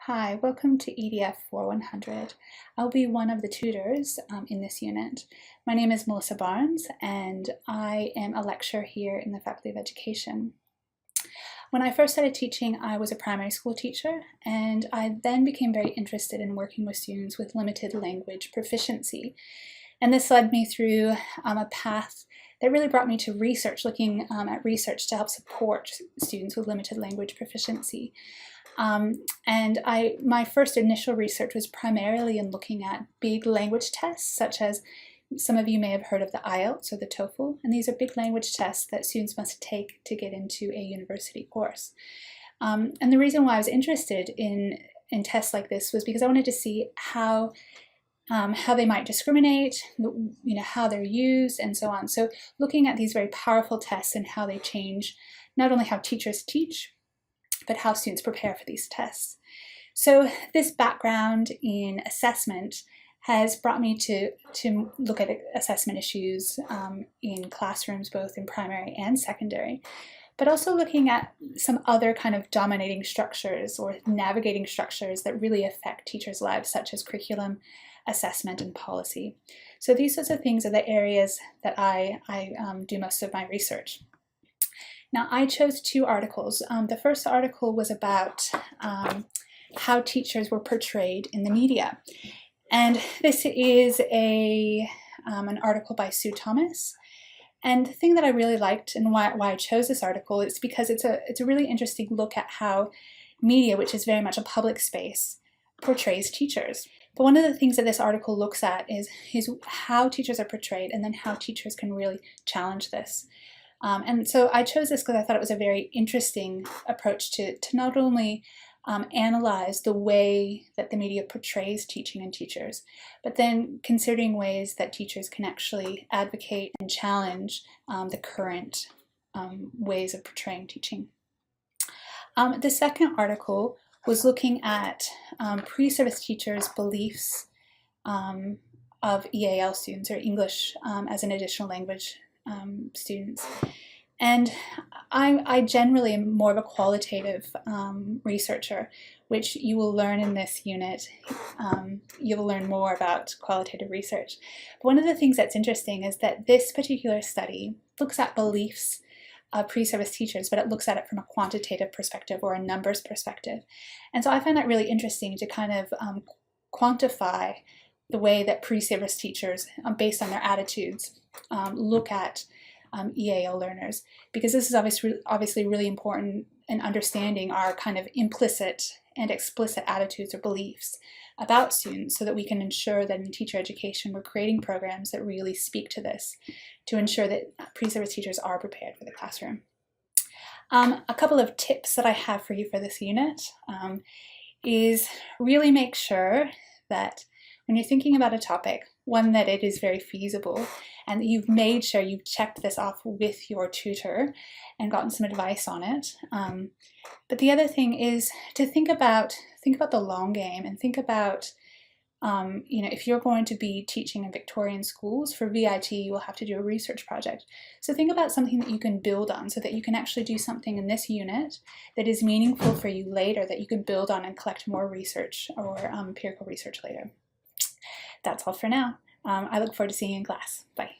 Hi, welcome to EDF4100. I'll be one of the tutors in this unit. My name is Melissa Barnes and I am a lecturer here in the Faculty of Education. When I first started teaching, I was a primary school teacher, and I then became very interested in working with students with limited language proficiency. And this led me through a path that really brought me to research, looking at research to help support students with limited language proficiency. My first initial research was primarily in looking at big language tests, such as some of you may have heard of the IELTS or the TOEFL, and these are big language tests that students must take to get into a university course. And the reason why I was interested in tests like this was because I wanted to see how they might discriminate, how they're used, and so on. So looking at these very powerful tests and how they change not only how teachers teach, but how students prepare for these tests. So this background in assessment has brought me to look at assessment issues in classrooms, both in primary and secondary, but also looking at some other kind of dominating structures or navigating structures that really affect teachers' lives, such as curriculum, assessment, and policy. So these sorts of things are the areas that I do most of my research. Now, I chose two articles. The first article was about how teachers were portrayed in the media. And this is an article by Sue Thomas. And the thing that I really liked and why I chose this article is because it's a really interesting look at how media, which is very much a public space, portrays teachers. But one of the things that this article looks at is how teachers are portrayed, and then how teachers can really challenge this. And so I chose this because I thought it was a very interesting approach to not only analyze the way that the media portrays teaching and teachers, but then considering ways that teachers can actually advocate and challenge the current ways of portraying teaching. The second article was looking at pre-service teachers' beliefs of EAL students, or English as an additional language students. And I generally am more of a qualitative researcher, which you will learn in this unit. You will learn more about qualitative research. But one of the things that's interesting is that this particular study looks at beliefs of pre-service teachers, but it looks at it from a quantitative perspective or a numbers perspective. And so I find that really interesting to kind of quantify the way that pre-service teachers, based on their attitudes, look at EAL learners, because this is obviously really important in understanding our kind of implicit and explicit attitudes or beliefs about students, so that we can ensure that in teacher education we're creating programs that really speak to this, to ensure that pre-service teachers are prepared for the classroom. A couple of tips that I have for you for this unit is really make sure that when you're thinking about a topic, one, that it is very feasible and that you've made sure you've checked this off with your tutor and gotten some advice on it. But the other thing is to think about the long game, and think about, if you're going to be teaching in Victorian schools for VIT, you will have to do a research project. So think about something that you can build on, so that you can actually do something in this unit that is meaningful for you later, that you can build on and collect more research or empirical research later. That's all for now. I look forward to seeing you in class. Bye.